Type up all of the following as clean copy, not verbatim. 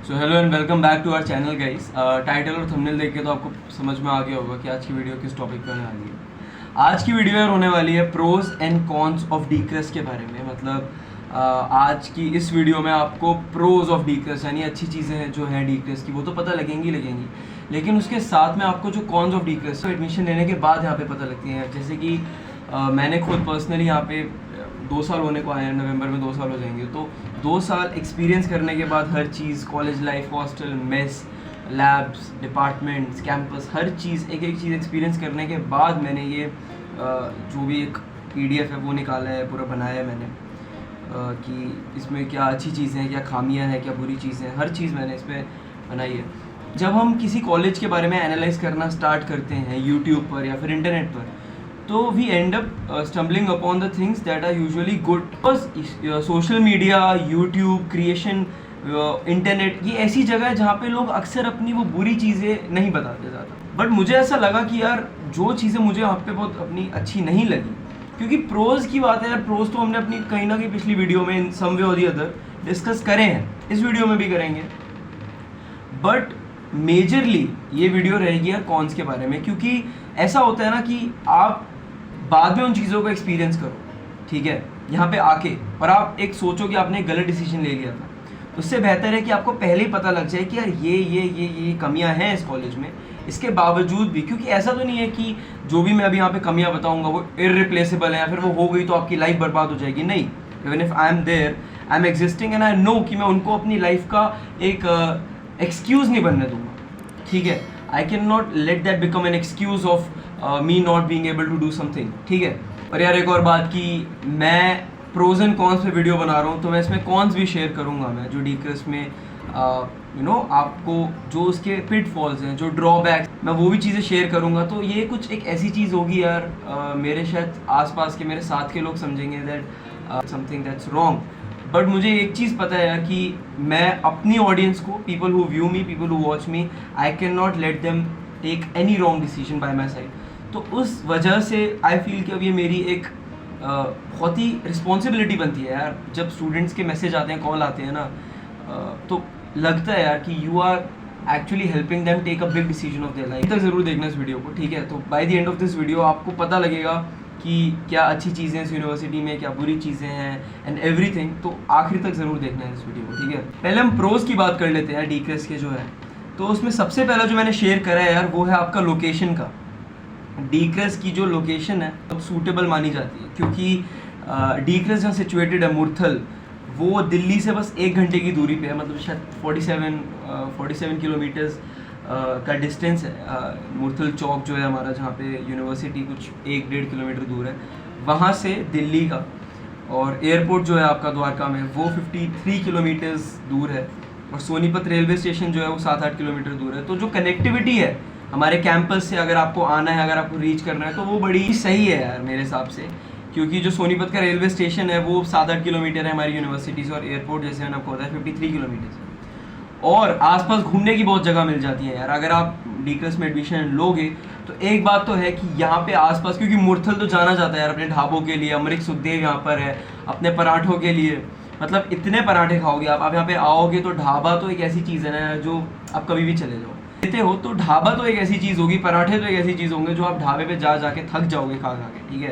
So hello and welcome back to our channel guys. Title और thumbnail देख के तो आपको समझ में आ गया होगा कि आज की वीडियो किस टॉपिक पे होने वाली है। आज की वीडियो यार होने वाली है प्रोज एंड कॉन्स ऑफ डीक्रेस के बारे में। मतलब आज की इस वीडियो में आपको प्रोज ऑफ डीक्रेस यानी अच्छी चीज़ें जो हैं डीक्रेस की वो तो पता लगेंगी, लेकिन उसके साथ में आपको जो कॉन्स ऑफ डीक्रेस तो एडमिशन लेने के बाद यहाँ पे पता लगती हैं। जैसे कि मैंने खुद पर्सनली यहाँ पे 2 साल होने को आए हैं, नवंबर में 2 साल हो जाएंगे। तो 2 साल एक्सपीरियंस करने के बाद हर चीज़, college life, hostel, mess, labs, departments, campus, हर चीज़ एक चीज़ एक्सपीरियंस करने के बाद मैंने ये जो भी एक PDF है वो निकाला है, पूरा बनाया है मैंने कि इसमें क्या अच्छी चीज़ें हैं, क्या खामियां हैं, क्या बुरी चीज़ें हैं, हर चीज़ मैंने इसमें बनाई है। जब हम किसी कॉलेज के बारे में एनालाइज करना स्टार्ट करते हैं यूट्यूब पर या फिर इंटरनेट पर, तो we end up stumbling upon the things that are usually good. Because social media, YouTube, creation, internet ये ऐसी जगह है जहाँ पे लोग अक्सर अपनी वो बुरी चीज़ें नहीं बताते ज़्यादा। बट मुझे ऐसा लगा कि यार जो चीज़ें मुझे यहाँ पे बहुत अपनी अच्छी नहीं लगी, क्योंकि प्रोज की बात है यार, प्रोज तो हमने अपनी कहीं ना कहीं पिछली वीडियो में इन सम वे और दी अदर डिस्कस करे हैं, इस वीडियो में भी करेंगे। बट मेजरली ये वीडियो रहेगी यार कॉन्स के बारे में, क्योंकि ऐसा होता है ना कि आप बाद में उन चीज़ों को एक्सपीरियंस करो, ठीक है, यहाँ पे आके, और आप एक सोचो कि आपने एक गलत डिसीजन ले लिया था। उससे बेहतर है कि आपको पहले ही पता लग जाए कि यार ये कमियां हैं इस कॉलेज में। इसके बावजूद भी, क्योंकि ऐसा तो नहीं है कि जो भी मैं अभी यहाँ पे कमियां बताऊंगा वो इररिप्लेसेबल है या फिर वो हो गई तो आपकी लाइफ बर्बाद हो जाएगी। नहीं, even if I am there, I am existing and I know कि मैं उनको अपनी लाइफ का एक एक्सक्यूज़ नहीं बनने दूंगा, ठीक है। I can not let that become an excuse of me not being able to do something, ठीक है। और यार एक और बात कि मैं प्रोज एंड कॉन्स पे वीडियो बना रहा हूँ, तो मैं इसमें कॉन्स भी शेयर करूँगा। मैं जो डीक्रेस में आपको जो उसके पिटफॉल्स हैं, जो ड्रॉबैक्स, मैं वो भी चीज़ें शेयर करूँगा। तो ये कुछ एक ऐसी चीज़ होगी यार, मेरे शायद आसपास के, मेरे साथ के लोग समझेंगे that something that's wrong. But मुझे एक चीज़ पता है यार कि मैं अपनी ऑडियंस को, people who view me, people who watch me, I can not let them take any wrong decision by my side. तो उस वजह से आई फील कि अब ये मेरी एक बहुत ही रिस्पॉन्सिबिलिटी बनती है यार। जब स्टूडेंट्स के मैसेज आते हैं, कॉल आते हैं ना, तो लगता है यार कि you are actually helping them take a big decision of their life. तक ज़रूर देखना इस वीडियो को, ठीक है। तो by the end of this video आपको पता लगेगा कि क्या अच्छी चीज़ें हैं इस यूनिवर्सिटी में, क्या बुरी चीज़ें हैं एंड एवरीथिंग। तो आखिर तक ज़रूर देखना है इस वीडियो को, ठीक है। पहले हम प्रोज की बात कर लेते हैं डीक्रेस के जो है। तो उसमें सबसे पहला जो मैंने शेयर करा है यार वो है आपका लोकेशन का। डीक्रेस की जो लोकेशन है अब सूटेबल मानी जाती है, क्योंकि डीक्रेस जहाँ सिचुएटेड है, मुरथल, वो दिल्ली से बस 1 घंटे की दूरी पे है। मतलब शायद 47 किलोमीटर्स का डिस्टेंस है। मुरथल चौक जो है हमारा, जहाँ पे यूनिवर्सिटी कुछ 1-1.5 किलोमीटर दूर है वहाँ से दिल्ली का। और एयरपोर्ट जो है आपका द्वारका में, वो 53 किलोमीटर्स दूर है। और सोनीपत रेलवे स्टेशन जो है वो 7-8 किलोमीटर दूर है। तो जो कनेक्टिविटी है हमारे कैंपस से, अगर आपको आना है, अगर आपको रीच करना है, तो वो बड़ी सही है यार मेरे हिसाब से। क्योंकि जो सोनीपत का रेलवे स्टेशन है वो 7-8 किलोमीटर है हमारी यूनिवर्सिटी से, और एयरपोर्ट जैसे मैंने आपको बताया 53 किलोमीटर से। और आसपास घूमने की बहुत जगह मिल जाती है यार। अगर आप डीक्रेस में एडमिशन लोगे तो एक बात तो है कि यहाँ पे आसपास, क्योंकि मुरथल तो जाना जाता है यार अपने ढाबों के लिए, अमरीक सुखदेव यहाँ पर है अपने पराठों के लिए। मतलब इतने पराठे खाओगे आप यहाँ पे आओगे तो ढाबा तो एक ऐसी चीज़ है ना जो आप कभी भी चले जाओ लेते हो, तो ढाबा तो एक ऐसी चीज़ होगी, पराठे तो एक ऐसी चीज़ होंगे जो आप ढाबे पे जा जाके थक जाओगे खा खा के, ठीक है।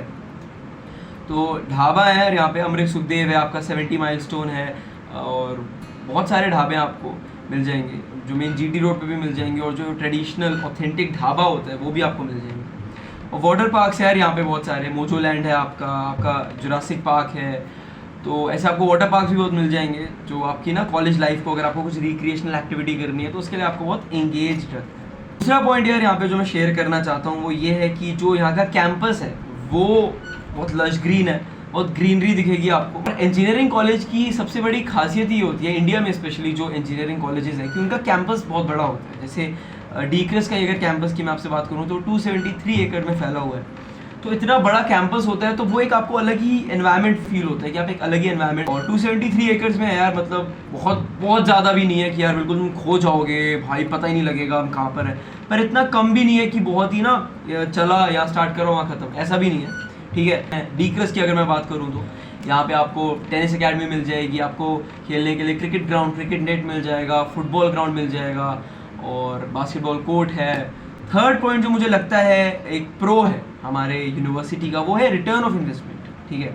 तो ढाबा है यार यहाँ पे, अमरीक सुखदेव है आपका, 70 माइलस्टोन है, और बहुत सारे ढाबे आपको मिल जाएंगे जो मेन GT रोड पे भी मिल जाएंगे, और जो ट्रेडिशनल ऑथेंटिक ढाबा होता है वो भी आपको मिल जाएंगे। और वाटर पार्क्स है यार यहाँ पे बहुत सारे, मोजो लैंड है आपका जुरासिक पार्क है। तो ऐसे आपको वाटर पार्क भी बहुत मिल जाएंगे जो आपकी ना कॉलेज लाइफ को, अगर आपको कुछ रिक्रिएशनल एक्टिविटी करनी है तो उसके लिए आपको बहुत एंगेज रखता है। दूसरा पॉइंट यार यहाँ पे जो मैं शेयर करना चाहता हूँ वो ये है कि जो यहाँ का कैंपस है वो बहुत लश ग्रीन है, बहुत ग्रीनरी दिखेगी आपको। इंजीनियरिंग कॉलेज की सबसे बड़ी खासियत ये होती है इंडिया में, स्पेशली जो इंजीनियरिंग कॉलेजेस हैं, कि उनका कैंपस बहुत बड़ा होता है। जैसे डीक्रेस का अगर कैंपस की मैं आपसे बात करूँ तो 273 एकड़ में फैला हुआ है। तो इतना बड़ा कैंपस होता है तो वो एक आपको अलग ही एनवायरनमेंट फील होता है कि आप एक अलग ही एनवायरनमेंट। और 273 एकर्स में है यार, मतलब बहुत ज़्यादा भी नहीं है कि यार बिल्कुल तुम खो जाओगे, भाई पता ही नहीं लगेगा हम कहाँ पर है, पर इतना कम भी नहीं है कि बहुत ही ना चला यहाँ स्टार्ट करो वहाँ ख़त्म, ऐसा भी नहीं है, ठीक है। डीक्रेस की अगर मैं बात करूँ तो यहाँ पे आपको टेनिस एकेडमी मिल जाएगी, आपको खेलने के लिए क्रिकेट ग्राउंड, क्रिकेट नेट मिल जाएगा, फुटबॉल ग्राउंड मिल जाएगा और बास्केटबॉल कोर्ट है। थर्ड पॉइंट जो मुझे लगता है एक प्रो है हमारे यूनिवर्सिटी का, वो है रिटर्न ऑफ इन्वेस्टमेंट। ठीक है,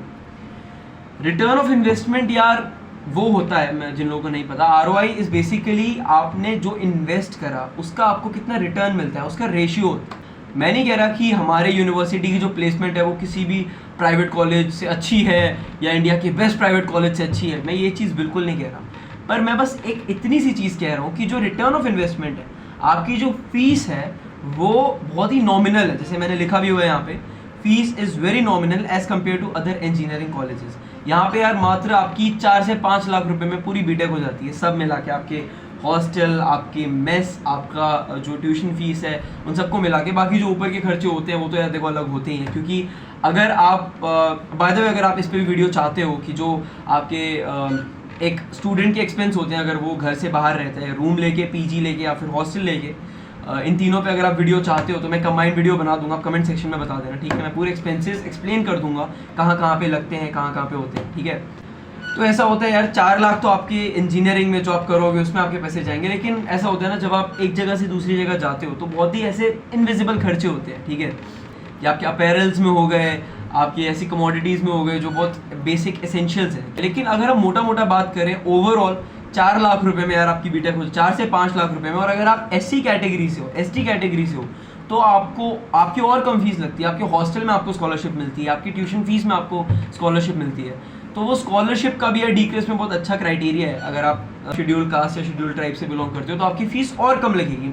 रिटर्न ऑफ इन्वेस्टमेंट यार वो होता है, मैं जिन लोगों को नहीं पता, ROI इज बेसिकली आपने जो इन्वेस्ट करा उसका आपको कितना रिटर्न मिलता है, उसका रेशियो होता है। मैं नहीं कह रहा कि हमारे यूनिवर्सिटी की जो प्लेसमेंट है वो किसी भी प्राइवेट कॉलेज से अच्छी है या इंडिया के बेस्ट प्राइवेट कॉलेज से अच्छी है, मैं ये चीज़ बिल्कुल नहीं कह रहा, पर मैं बस एक इतनी सी चीज़ कह रहा हूँ कि जो रिटर्न ऑफ इन्वेस्टमेंट है, आपकी जो फीस है वो बहुत ही नॉमिनल है। जैसे मैंने लिखा भी हुआ है यहाँ पे, fees is very nominal as compare to other engineering colleges. यहाँ पे यार मात्र आपकी 4 से 5 लाख रुपए में पूरी बीटेक हो जाती है, सब मिला के, आपके हॉस्टल, आपके मेस, आपका जो ट्यूशन फीस है, उन सबको मिला के। बाकी जो ऊपर के खर्चे होते हैं वो तो यार देखो अलग होते ही हैं, क्योंकि अगर आप बाय द वे अगर आप इस पे भी वीडियो चाहते हो कि जो आपके एक स्टूडेंट के एक्सपेंस होते हैं, अगर वो घर से बाहर रहते हैं, रूम लेके, पीजी लेके या फिर हॉस्टल लेके, इन तीनों पे अगर आप वीडियो चाहते हो तो मैं कंबाइंड वीडियो बना दूंगा, आप कमेंट सेक्शन में बता देना। ठीक है, मैं पूरे एक्सपेंसेस एक्सप्लेन कर दूंगा कहाँ कहाँ पे लगते हैं, कहाँ कहाँ पे होते हैं। ठीक है, तो ऐसा होता है यार 4 लाख तो आपकी इंजीनियरिंग में जो आप करोगे उसमें आपके पैसे जाएंगे, लेकिन ऐसा होता है ना जब आप एक जगह से दूसरी जगह जाते हो तो बहुत ही ऐसे इनविजिबल खर्चे होते हैं। ठीक है, या आपके अपैरल्स में हो गए, आपकी ऐसी कमोडिटीज़ में हो गए जो बहुत बेसिक एसेंशियल्स हैं। लेकिन अगर हम मोटा मोटा बात करें, ओवरऑल 4 लाख रुपए में यार आपकी बीटेक हो, 4 से 5 लाख रुपए में। और अगर आप SC कैटेगरी से हो, ST कैटेगरी से हो, तो आपको आपकी और कम फीस लगती है, आपके हॉस्टल में आपको स्कॉलरशिप मिलती है, आपकी ट्यूशन फीस में आपको स्कॉलरशिप मिलती है। तो वो स्कॉलरशिप का भी यार डीक्रेस में बहुत अच्छा क्राइटेरिया है। अगर आप शेड्यूल कास्ट या शेड्यूल ट्राइब से बिलोंग करते हो तो आपकी फीस और कम लगेगी।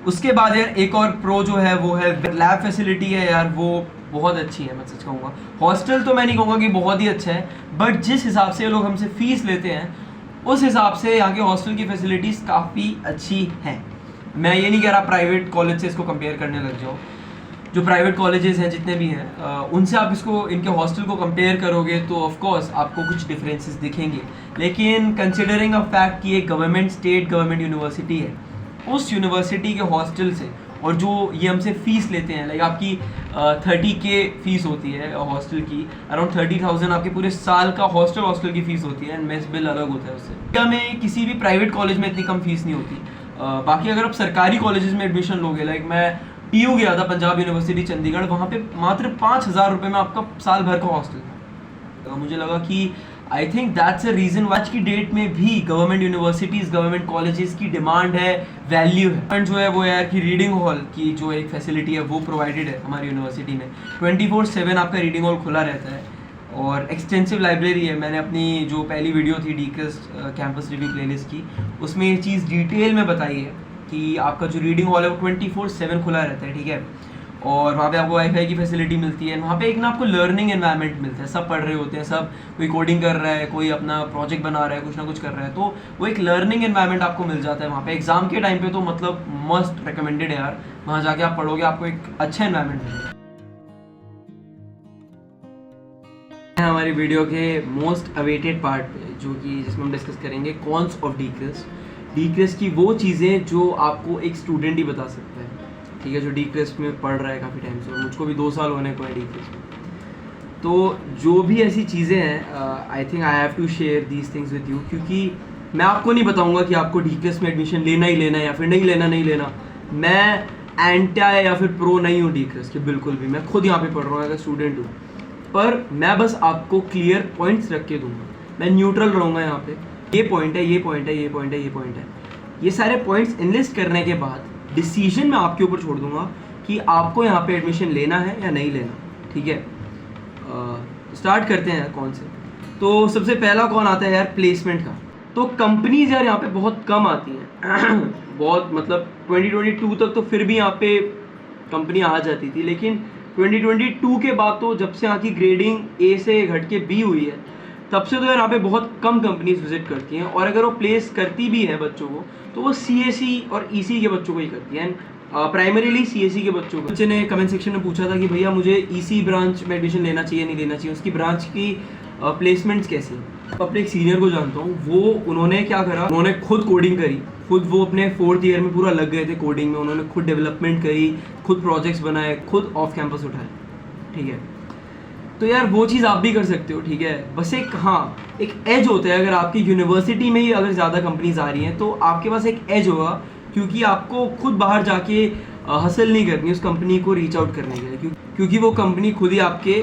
उसके बाद यार एक और प्रो जो है वो है लैब फैसिलिटी है यार, वो बहुत अच्छी है, मैं सच कहूँगा। हॉस्टल तो मैं नहीं कहूँगा कि बहुत ही अच्छा है, बट जिस हिसाब से लोग हमसे फीस लेते हैं उस हिसाब से यहाँ के हॉस्टल की फैसिलिटीज़ काफ़ी अच्छी हैं। मैं ये नहीं कह रहा प्राइवेट कॉलेज से इसको कंपेयर करने लग जाओ, जो प्राइवेट कॉलेजेस हैं जितने भी हैं उनसे आप इसको, इनके हॉस्टल को कंपेयर करोगे तो ऑफ कोर्स आपको कुछ डिफरेंसेस दिखेंगे। लेकिन कंसिडरिंग अ फैक्ट कि एक गवर्नमेंट यूनिवर्सिटी है, उस यूनिवर्सिटी के हॉस्टल से और जो ये हमसे फ़ीस लेते हैं, लाइक आपकी 30K फीस होती है हॉस्टल की, अराउंड 30,000 आपके पूरे साल का हॉस्टल की फ़ीस होती है, एंड मेस बिल अलग होता है उससे। इंडिया में किसी भी प्राइवेट कॉलेज में इतनी कम फीस नहीं होती। बाकी अगर आप सरकारी कॉलेजेस में एडमिशन लोगे, लाइक मैं PU गया था, पंजाब यूनिवर्सिटी चंडीगढ़, वहाँ पे मात्र 5,000 रुपये में आपका साल भर का हॉस्टल था। तो मुझे लगा कि I think that's a reason आज की डेट में भी गवर्नमेंट यूनिवर्सिटीज़, गवर्नमेंट कॉलेजेस की डिमांड है, वैल्यू है। एंड जो है वो यार कि रीडिंग हॉल की जो एक फैसिलिटी है वो प्रोवाइडेड है हमारी यूनिवर्सिटी में। 24/7 आपका रीडिंग हॉल खुला रहता है और एक्सटेंसिव लाइब्रेरी है। मैंने अपनी जो पहली वीडियो थी डीक्रेस्ट कैंपस रिव्यू प्लेलिस्ट की, उसमें ये चीज़ डिटेल में बताई है कि आपका जो रीडिंग हॉल है वो 24/7 खुला रहता है। ठीक है, और वहाँ पे आपको वाईफाई की फैसिलिटी मिलती है। वहाँ पे एक ना आपको लर्निंग एनवायरनमेंट मिलता है, सब पढ़ रहे होते हैं, सब कोई कोडिंग कर रहा है, कोई अपना प्रोजेक्ट बना रहा है, कुछ ना कुछ कर रहा है, तो वो एक लर्निंग एनवायरनमेंट आपको मिल जाता है वहाँ पे। एग्जाम के टाइम पे तो मतलब मस्ट रिकमेंडेड है यार, वहाँ जाके आप पढ़ोगे, आपको एक अच्छा एनवायरनमेंट मिलेगा। हमारी वीडियो के मोस्ट अवेटेड पार्ट पे, जो कि जिसमें हम डिस्कस करेंगे कॉन्स ऑफ डीक्रेस्ट की वो चीज़ें जो आपको एक स्टूडेंट ही बता सकता है। ठीक है, जो डीक्रेस्ट में पढ़ रहा है काफ़ी टाइम से, और मुझको भी 2 साल होने को है डीक्रेस्ट में। तो जो भी ऐसी चीज़ें हैं, I think I have to share these things with you, क्योंकि मैं आपको नहीं बताऊंगा कि आपको डीक्रेस्ट में एडमिशन लेना ही लेना है या फिर नहीं लेना। मैं एंटी या फिर प्रो नहीं हूँ डीक्रेस्ट के, बिल्कुल भी। मैं खुद यहाँ पे पढ़ रहा हूँ, अगर स्टूडेंट हूँ, पर मैं बस आपको क्लियर पॉइंट्स रख के दूंगा। मैं न्यूट्रल रहूँगा यहाँ पे, ये पॉइंट है, ये पॉइंट है, ये पॉइंट है, ये पॉइंट है। ये सारे पॉइंट्स इनलिस्ट करने के बाद डिसीजन मैं आपके ऊपर छोड़ दूंगा कि आपको यहाँ पे एडमिशन लेना है या नहीं लेना। ठीक है, स्टार्ट करते हैं कौन से। तो सबसे पहला कौन आता है यार, प्लेसमेंट का। तो कंपनीज यार यहाँ पे बहुत कम आती हैं बहुत, मतलब 2022 तक तो फिर भी यहाँ पे कंपनी आ जाती थी, लेकिन 2022 के बाद तो जब से यहाँ की ग्रेडिंग A से घट के B हुई है, तब से तो यार यहाँ पे बहुत कम कंपनीज विजिट करती हैं। और अगर वो प्लेस करती भी है बच्चों को, तो वो CSE और EC के बच्चों को ही करती है, प्राइमरीली CSE के बच्चों को। बच्चे ने कमेंट सेक्शन में पूछा था कि भैया मुझे EC ब्रांच में एडमिशन लेना चाहिए नहीं लेना चाहिए, उसकी ब्रांच की प्लेसमेंट्स कैसी हैं। अपने एक सीनियर को जानता हूँ, वो उन्होंने क्या करा, उन्होंने खुद कोडिंग करी, खुद वो अपने 4th ईयर में पूरा लग गए थे कोडिंग में। उन्होंने खुद डेवलपमेंट करी, खुद प्रोजेक्ट्स बनाए, खुद ऑफ कैंपस उठाए। ठीक है, तो यार वो चीज़ आप भी कर सकते हो, ठीक है। बस एक एक एज होता है, अगर आपकी यूनिवर्सिटी में ही अगर ज़्यादा कंपनीज आ रही हैं तो आपके पास एक एज होगा, क्योंकि आपको खुद बाहर जाके हसल नहीं करनी उस कंपनी को रीच आउट करने के लिए, क्योंकि वो कंपनी खुद ही आपके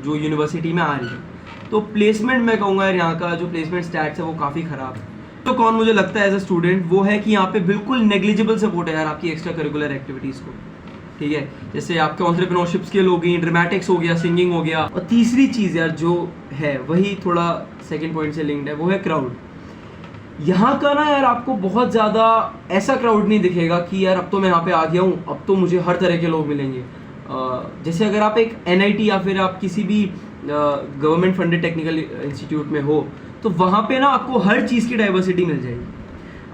जो यूनिवर्सिटी में आ रही है। तो प्लेसमेंट मैं कहूँगा यार, यहाँ का जो प्लेसमेंट स्टैट्स है वो काफ़ी ख़राब है। तो कौन मुझे लगता है एज अ स्टूडेंट वो है कि यहाँ पे बिल्कुल नेग्लिजिबल सपोर्ट है यार आपकी एक्स्ट्रा करिकुलर एक्टिविटीज़ को, ठीक है। जैसे आपके एंटरप्रेन्योरशिप स्किल हो गई, ड्रामेटिक्स हो गया, सिंगिंग हो गया। और तीसरी चीज़ यार जो है वही थोड़ा सेकंड पॉइंट से लिंक्ड है, वो है क्राउड। यहाँ का ना यार आपको बहुत ज़्यादा ऐसा क्राउड नहीं दिखेगा कि यार अब तो मैं यहाँ पे आ गया हूँ, अब तो मुझे हर तरह के लोग मिलेंगे। जैसे अगर आप एक NIT या फिर आप किसी भी गवर्नमेंट फंडेड टेक्निकल इंस्टीट्यूट में हो, तो वहाँ पे ना आपको हर चीज़ की डाइवर्सिटी मिल जाएगी।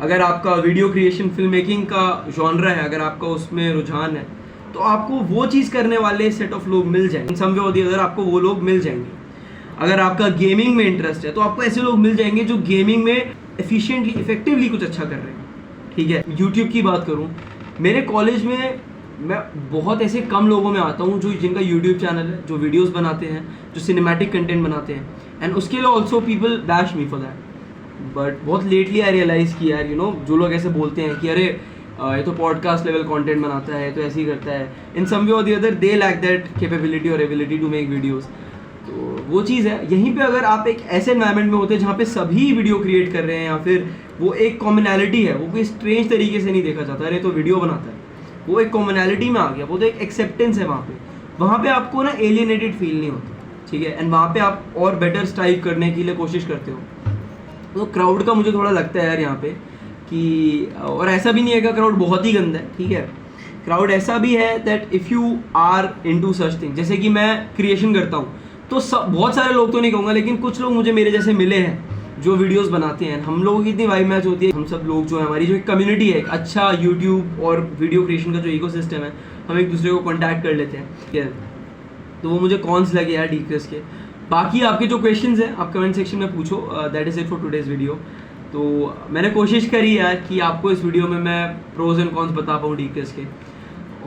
अगर आपका वीडियो क्रिएशन, फिल्म मेकिंग का जॉनरा है, अगर आपका उसमें रुझान है, तो आपको वो चीज़ करने वाले सेट ऑफ लोग मिल जाएंगे। सम वे और दी अदर आपको वो लोग मिल जाएंगे। अगर आपका गेमिंग में इंटरेस्ट है तो आपको ऐसे लोग मिल जाएंगे जो गेमिंग में एफिशिएंटली, इफेक्टिवली कुछ अच्छा कर रहे हैं, ठीक है। यूट्यूब की बात करूँ, मेरे कॉलेज में मैं बहुत ऐसे कम लोगों में आता हूँ जो जिनका यूट्यूब चैनल है, जो वीडियोस बनाते हैं, जो सिनेमैटिक कंटेंट बनाते हैं, एंड उसके लिए also people bash me for that. But बहुत लेटली आई रियलाइज़ कि यार जो लोग ऐसे बोलते हैं कि अरे ये तो पॉडकास्ट लेवल कंटेंट बनाता है, तो ऐसे ही करता है, इन सम वे और the other they lack that capability और एबिलिटी टू मेक वीडियोस। तो वो चीज़ है। यहीं पे अगर आप एक ऐसे एनवायरनमेंट में होते हैं जहाँ पे सभी वीडियो क्रिएट कर रहे हैं, या फिर वो एक कॉमनैलिटी है, वो कोई स्ट्रेंज तरीके से नहीं देखा जाता, अरे तो वीडियो बनाता है, वो एक कॉमनैलिटी में आ गया, वो तो एक एक्सेप्टेंस है वहाँ पे आपको ना एलियनेटेड फील नहीं होता, ठीक है। एंड वहाँ पे आप और बेटर स्ट्राइव करने के लिए कोशिश करते हो। तो क्राउड का मुझे थोड़ा लगता है यार यहाँ पे कि, और ऐसा भी नहीं है कि क्राउड बहुत ही गंदा है, ठीक है। क्राउड ऐसा भी है that if you are into such thing, जैसे कि मैं क्रिएशन करता हूँ तो बहुत सारे लोग तो नहीं कहूँगा, लेकिन कुछ लोग मुझे मेरे जैसे मिले हैं जो वीडियोस बनाते हैं। हम लोगों की इतनी वाइब मैच होती है, हम सब लोग जो है, हमारी जो एक कम्युनिटी है, एक अच्छा यूट्यूब और वीडियो क्रिएशन का जो इकोसिस्टम है, हम एक दूसरे को कॉन्टैक्ट कर लेते हैं, ठीक है। तो वो मुझे कॉन्स लगे यार डीक्रेस के। बाकी आपके जो क्वेश्चंस हैं आप कमेंट सेक्शन में पूछो। That is it for today's video. तो मैंने कोशिश करी यार कि आपको इस वीडियो में मैं प्रोज एंड कॉन्स बता पाऊँ डीक्रेस के,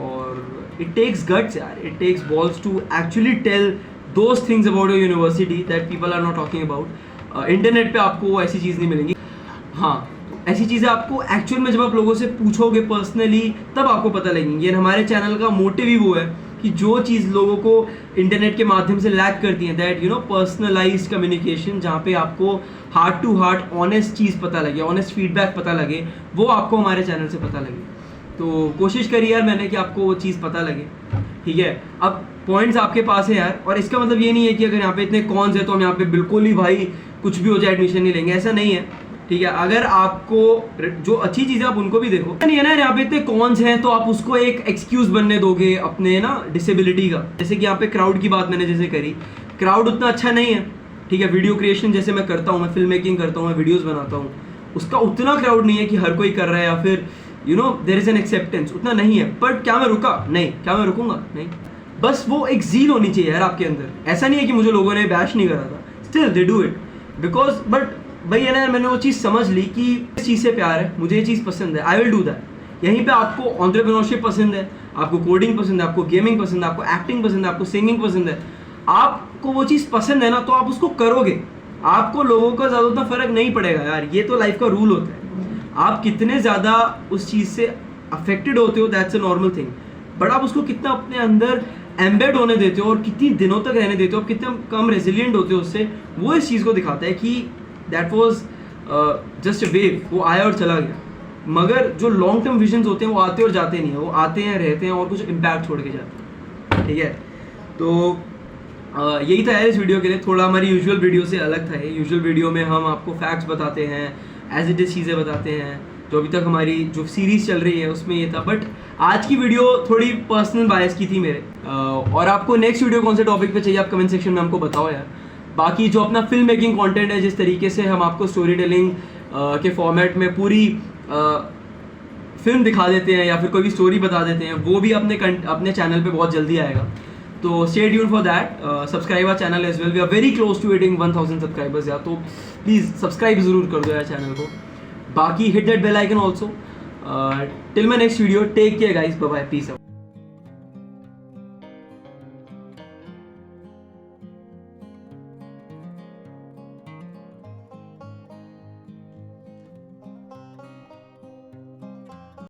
और इट टेक्स गट्स यार, it takes balls to actually tell those things about your university that people are not talking about। Internet पे आपको ऐसी चीज़ नहीं मिलेंगी। हाँ, ऐसी चीज़ें आपको एक्चुअल में जब आप लोगों से पूछोगे पर्सनली तब आपको पता लगेंगी। हमारे चैनल का मोटिव ही वो है कि जो चीज़ लोगों को इंटरनेट के माध्यम से लैक करती है, दैट पर्सनलाइज्ड कम्युनिकेशन, जहाँ पे आपको हार्ट टू हार्ट ऑनेस्ट चीज़ पता लगे, ऑनेस्ट फीडबैक पता लगे, वो आपको हमारे चैनल से पता लगे। तो कोशिश करी यार मैंने कि आपको वो चीज़ पता लगे, ठीक है। अब पॉइंट्स आपके पास है यार, और इसका मतलब ये नहीं है कि अगर यहाँ पे इतने कॉन्स है तो हम यहाँ पे बिल्कुल ही भाई कुछ भी हो जाए एडमिशन नहीं लेंगे, ऐसा नहीं है, ठीक है। अगर आपको जो अच्छी चीज़ें आप उनको भी देखो, नहीं है ना यहाँ पे इतने कॉन्स हैं तो आप उसको एक एक्सक्यूज बनने दोगे अपने ना डिसेबिलिटी का। जैसे कि यहाँ पे क्राउड की बात मैंने जैसे करी, क्राउड उतना अच्छा नहीं है, ठीक है। वीडियो क्रिएशन जैसे मैं करता हूँ, मैं फिल्म मेकिंग करता हूँ, मैं वीडियोज़ बनाता हूँ, उसका उतना क्राउड नहीं है कि हर कोई कर रहा है, या फिर देयर इज़ एन एक्सेप्टेंस, उतना नहीं है। बट क्या मैं रुका? नहीं। क्या मैं रुकूंगा? नहीं। बस वो एक ज़ील होनी चाहिए यार आपके अंदर। ऐसा नहीं है कि मुझे लोगों ने बैश नहीं करा था, still they do it because, but भाई है ना, मैंने वो चीज़ समझ ली कि इस चीज़ से प्यार है, मुझे ये चीज़ पसंद है, आई विल डू दैट। यहीं पे आपको एंटरप्रेन्योरशिप पसंद है, आपको कोडिंग पसंद है, आपको गेमिंग पसंद है, आपको एक्टिंग पसंद है, आपको सिंगिंग पसंद है, आपको वो चीज़ पसंद है ना, तो आप उसको करोगे। आपको लोगों का ज़्यादा उतना फ़र्क नहीं पड़ेगा यार, ये तो लाइफ का रूल होता है। आप कितने ज़्यादा उस चीज़ से अफेक्टेड होते हो, that's a normal thing, but आप उसको कितना अपने अंदर एम्बेड होने देते हो और कितनी दिनों तक रहने देते हो, आप कितने कम रेजिलियंट होते हो उससे, वो इस चीज़ को दिखाता है कि that was just a wave, वो आया और चला गया। मगर जो लॉन्ग टर्म विजन्स होते हैं वो आते और जाते नहीं है, वो आते हैं, रहते हैं और कुछ इम्पैक्ट छोड़ के जाते हैं, ठीक है। तो यही था यार इस वीडियो के लिए। थोड़ा हमारी यूजुअल वीडियो से अलग था। यूजुअल वीडियो में हम आपको फैक्ट्स बताते हैं, एज इट इज़ चीज़ें बताते हैं, जो अभी तक हमारी जो सीरीज़ चल रही है उसमें ये था। बट आज की वीडियो थोड़ी पर्सनल बायस की थी मेरे। और आपको नेक्स्ट वीडियो कौन से टॉपिक पे चाहिए आप कमेंट सेक्शन में हमको बताओ यार। बाकी जो अपना फिल्म मेकिंग कंटेंट है, जिस तरीके से हम आपको स्टोरी टेलिंग के फॉर्मेट में पूरी फिल्म दिखा देते हैं या फिर कोई भी स्टोरी बता देते हैं, वो भी अपने चैनल पे बहुत जल्दी आएगा। तो stay tuned for that. Subscribe our channel as well, we are very close to hitting 1000 subscribers यार, तो प्लीज़ सब्सक्राइब ज़रूर कर दो यार चैनल को। बाकी hit that bell icon also. Till my next video, take care guys, bye bye, peace out.